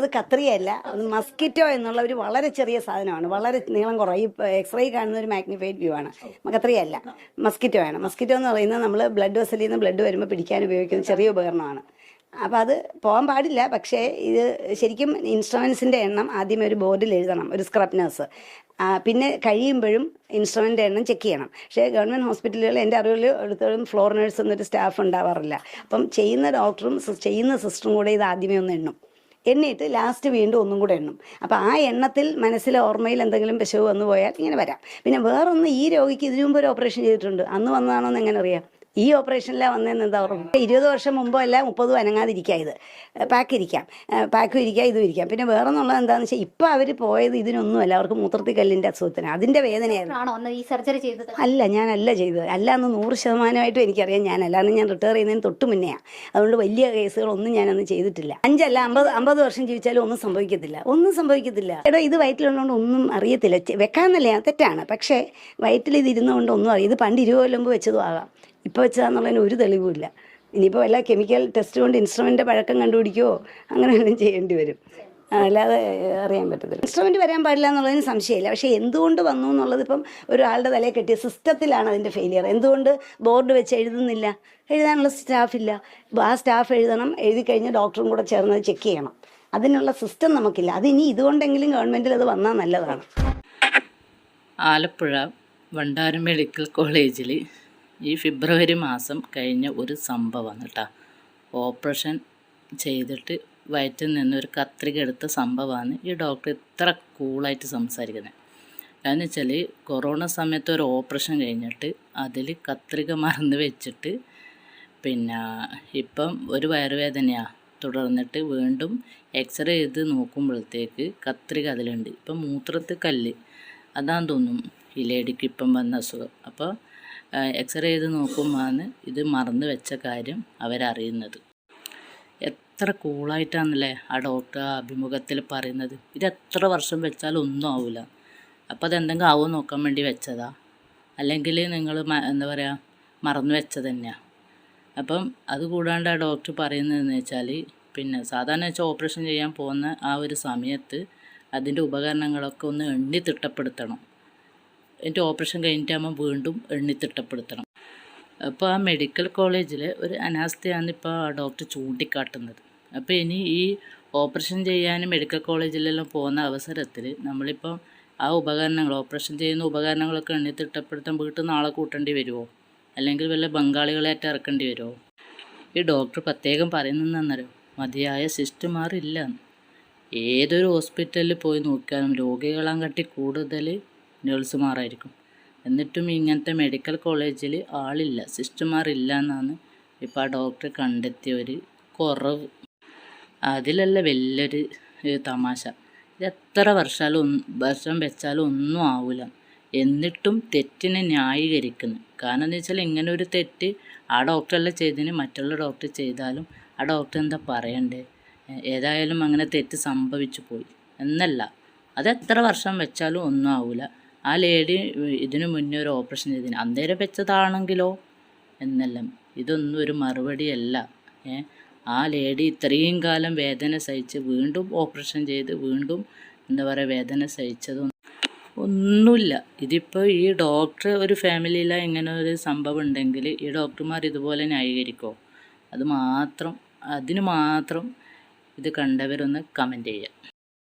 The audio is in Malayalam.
അത് കത്രിയല്ല, അത് മസ്കിറ്റോ എന്നുള്ള ഒരു വളരെ ചെറിയ സാധനമാണ്, വളരെ നീളം കുറവ്. ഈ എക്സ്റേ കാണുന്ന ഒരു മാഗ്നിഫൈഡ് വ്യൂ ആണ്. കത്രിയല്ല, മസ്കിറ്റോ ആണ്. മസ്കിറ്റോ എന്ന് പറയുന്നത് നമ്മൾ ബ്ലഡ് വെസലിൽ നിന്ന് ബ്ലഡ് വരുമ്പോൾ പിടിക്കാൻ ഉപയോഗിക്കുന്ന ചെറിയ ഉപകരണമാണ്. അപ്പോൾ അത് പോകാൻ പാടില്ല. പക്ഷേ ഇത് ശരിക്കും ഇൻസ്ട്രുമെൻസിൻ്റെ എണ്ണം ആദ്യമേ ഒരു ബോർഡിൽ എഴുതണം, ഒരു സ്ക്രബ് നഴ്സ്. പിന്നെ കഴിയുമ്പോഴും ഇൻസ്ട്രുമെൻ്റ് എണ്ണം ചെക്ക് ചെയ്യണം. പക്ഷേ ഗവൺമെൻറ് ഹോസ്പിറ്റലുകൾ എൻ്റെ അറിവിൽ എടുത്തോളം ഫ്ലോർ നഴ്സ് എന്നൊരു സ്റ്റാഫ് ഉണ്ടാവാറില്ല. അപ്പം ചെയ്യുന്ന ഡോക്ടറും ചെയ്യുന്ന സിസ്റ്ററും കൂടെ ഇത് ആദ്യമേ ഒന്ന് എണ്ണും. എണ്ണിയിട്ട് ലാസ്റ്റ് വീണ്ടും ഒന്നും കൂടെ എണ്ണും. അപ്പോൾ ആ എണ്ണത്തിൽ മനസ്സിലെ ഓർമ്മയിൽ എന്തെങ്കിലും പിശക് വന്നു പോയാൽ ഇങ്ങനെ വരാം. പിന്നെ വേറൊന്ന്, ഈ രോഗിക്ക് ഇതിനു മുമ്പ് ഒരു ഓപ്പറേഷൻ ചെയ്തിട്ടുണ്ട്. അന്ന് വന്നതാണോ എന്ന് എങ്ങനെ അറിയാം? ഈ ഓപ്പറേഷനിലാണ് വന്നതെന്ന് എന്താ ഓർമ്മ? 20 വർഷം മുമ്പോ അല്ല 30 അനങ്ങാതിരിക്കുക. ഇത് പാക്കും ഇരിക്കാം, ഇതും ഇരിക്കാം. പിന്നെ വേറെ എന്നുള്ളത് എന്താണെന്ന് വെച്ചാൽ ഇപ്പം അവർ പോയത് ഇതിനൊന്നുമല്ല, അവർക്ക് മൂത്രത്തിൽ കല്ലിൻ്റെ അസുഖത്തിന്, അതിൻ്റെ വേദനയായിരുന്നു. ഈ സർജറി ചെയ്തത് അല്ല, ഞാനല്ല ചെയ്തത്. അല്ല എന്ന് 100% എനിക്കറിയാം. ഞാനല്ല, അന്ന് ഞാൻ റിട്ടയർ ചെയ്യുന്നതിന് തൊട്ട് മുന്നെയാണ്. അതുകൊണ്ട് വലിയ കേസുകളൊന്നും ഞാനന്ന് ചെയ്തിട്ടില്ല. 5 അല്ല 50 വർഷം ജീവിച്ചാലും ഒന്നും സംഭവിക്കത്തില്ല. എടോ, ഇത് വയറ്റിലുള്ളതുകൊണ്ട് ഒന്നും അറിയത്തില്ല. വെക്കാമെന്നല്ല, തെറ്റാണ്. പക്ഷേ വയറ്റിൽ ഇത് ഇരുന്നുകൊണ്ട് ഒന്നും അറിയാം. ഇത് പണ്ട് 20 കൊല്ലം മുമ്പ് വെച്ചതും ആകാം, ഇപ്പോൾ വെച്ചതാണെന്നുള്ളതിന് ഒരു തെളിവുമില്ല. ഇനിയിപ്പോൾ വല്ല കെമിക്കൽ ടെസ്റ്റ് കൊണ്ട് ഇൻസ്ട്രുമെൻ്റ് പഴക്കം കണ്ടുപിടിക്കുകയോ അങ്ങനെ വല്ലതും ചെയ്യേണ്ടി വരും. അല്ലാതെ അറിയാൻ പറ്റത്തില്ല. ഇൻസ്ട്രുമെൻ്റ് വരാൻ പാടില്ല എന്നുള്ളതിന് സംശയമില്ല. പക്ഷേ എന്തുകൊണ്ട് വന്നു എന്നുള്ളത് ഇപ്പം ഒരാളുടെ തലയിൽ കെട്ടിയ സിസ്റ്റത്തിലാണ് അതിൻ്റെ ഫെയിലിയർ. എന്തുകൊണ്ട് ബോർഡ് വെച്ച് എഴുതുന്നില്ല? എഴുതാനുള്ള സ്റ്റാഫില്ല. ആ സ്റ്റാഫ് എഴുതണം, എഴുതി കഴിഞ്ഞ് ഡോക്ടറും കൂടെ ചേർന്ന് ചെക്ക് ചെയ്യണം. അതിനുള്ള സിസ്റ്റം നമുക്കില്ല. അതിനി ഇതുകൊണ്ടെങ്കിലും ഗവൺമെൻറ്റിൽ അത് വന്നാൽ നല്ലതാണ്. ആലപ്പുഴ വണ്ടാനം മെഡിക്കൽ കോളേജിൽ ഈ ഫെബ്രുവരി മാസം കഴിഞ്ഞ ഒരു സംഭവമാണ് കേട്ടോ. ഓപ്പറേഷൻ ചെയ്തിട്ട് വയറ്റിൽ നിന്നൊരു കത്രിക എടുത്ത സംഭവമാണ്. ഈ ഡോക്ടർ ഇത്ര കൂളായിട്ട് സംസാരിക്കുന്നത് എന്ന് വെച്ചാൽ, കൊറോണ സമയത്ത് ഒരു ഓപ്പറേഷൻ കഴിഞ്ഞിട്ട് അതിൽ കത്രിക മറന്ന് വെച്ചിട്ട് പിന്നെ ഇപ്പം ഒരു വയറുവേദനയാണ്. തുടർന്നിട്ട് വീണ്ടും എക്സ്റേ ചെയ്ത് നോക്കുമ്പോഴത്തേക്ക് കത്രിക അതിലുണ്ട്. ഇപ്പം മൂത്രത്തിൽ കല്ല്, അതാന്ന് തോന്നും ഈ ലേഡിക്ക് ഇപ്പം വന്ന അസുഖം. അപ്പോൾ എക്സ്റേ ചെയ്ത് നോക്കുമ്പോഴാണ് ഇത് മറന്നു വെച്ച കാര്യം അവരറിയുന്നത്. എത്ര കൂളായിട്ടാണല്ലേ ആ ഡോക്ടർ അഭിമുഖത്തിൽ പറയുന്നത്. ഇത് എത്ര വർഷം വെച്ചാലും ഒന്നും ആവില്ല. അപ്പോൾ അതെന്തെങ്കിലും ആവുമോ നോക്കാൻ വേണ്ടി വെച്ചതാ, അല്ലെങ്കിൽ നിങ്ങൾ എന്താ പറയുക മറന്നു വെച്ചത് തന്നെയാണ്. അപ്പം അതുകൂടാണ്ട് ആ ഡോക്ടർ പറയുന്നതെന്ന് വെച്ചാൽ, പിന്നെ സാധാരണ വെച്ചാൽ ഓപ്പറേഷൻ ചെയ്യാൻ പോകുന്ന ആ ഒരു സമയത്ത് അതിൻ്റെ ഉപകരണങ്ങളൊക്കെ ഒന്ന് എണ്ണി തിട്ടപ്പെടുത്തണം. എന്നിട്ട് ഓപ്പറേഷൻ കഴിഞ്ഞിട്ടാകുമ്പോൾ വീണ്ടും എണ്ണി തിട്ടപ്പെടുത്തണം. അപ്പോൾ ആ മെഡിക്കൽ കോളേജിൽ ഒരു അനാസ്ഥയാണ് ഇപ്പോൾ ആ ഡോക്ടർ ചൂണ്ടിക്കാട്ടുന്നത്. അപ്പോൾ ഇനി ഈ ഓപ്പറേഷൻ ചെയ്യാനും മെഡിക്കൽ കോളേജിലെല്ലാം പോകുന്ന അവസരത്തിൽ നമ്മളിപ്പം ആ ഉപകരണങ്ങൾ, ഓപ്പറേഷൻ ചെയ്യുന്ന ഉപകരണങ്ങളൊക്കെ എണ്ണി തിട്ടപ്പെടുത്താൻ വീട്ടിൽ നിന്ന് ആളെ കൂട്ടേണ്ടി വരുമോ? അല്ലെങ്കിൽ വല്ല ബംഗാളികളായിട്ട് ഇറക്കേണ്ടി വരുമോ? ഈ ഡോക്ടർ പ്രത്യേകം പറയുന്നതെന്നറിയോ, മതിയായ സിസ്റ്റർമാരില്ല. ഏതൊരു ഹോസ്പിറ്റലിൽ പോയി നോക്കിയാലും രോഗികളാൻ കാട്ടി കൂടുതൽ നഴ്സുമാരായിരിക്കും. എന്നിട്ടും ഇങ്ങനത്തെ മെഡിക്കൽ കോളേജിൽ ആളില്ല, സിസ്റ്റർമാരില്ല എന്നാണ് ഇപ്പോൾ ആ ഡോക്ടർ കണ്ടെത്തിയ ഒരു കുറവ്. അതിലല്ല വലിയൊരു തമാശ. ഇത് എത്ര വർഷം വെച്ചാലും ഒന്നും ആവില്ല. എന്നിട്ടും തെറ്റിനെ ന്യായീകരിക്കുന്നു. കാരണം എന്ന് വെച്ചാൽ, ഇങ്ങനെ ഒരു തെറ്റ് ആ ഡോക്ടറല്ല ചെയ്തതിന് മറ്റുള്ള ഡോക്ടർ ചെയ്താലും ആ ഡോക്ടർ എന്താ പറയണ്ടേ? ഏതായാലും അങ്ങനെ തെറ്റ് സംഭവിച്ചു പോയി എന്നല്ല, അതെത്ര വർഷം വെച്ചാലും ഒന്നും ആവില്ല. ആ ലേഡി ഇതിനു മുന്നേ ഒരു ഓപ്പറേഷൻ ചെയ്തതിന് അന്നേരം വെച്ചതാണെങ്കിലോ എന്നെല്ലാം. ഇതൊന്നും ഒരു മറുപടിയല്ല. ആ ലേഡി ഇത്രയും കാലം വേദന സഹിച്ച് വീണ്ടും ഓപ്പറേഷൻ ചെയ്ത് വീണ്ടും എന്താ പറയുക വേദന സഹിച്ചതൊന്നും ഒന്നുമില്ല. ഇതിപ്പോൾ ഈ ഡോക്ടർ ഒരു ഫാമിലിയിലാണ് ഇങ്ങനെ ഒരു സംഭവം ഉണ്ടെങ്കിൽ ഈ ഡോക്ടർമാർ ഇതുപോലെ ന്യായീകരിക്കുമോ? അതിന് മാത്രം ഇത് കണ്ടവരൊന്ന് കമൻറ്റ് ചെയ്യുക.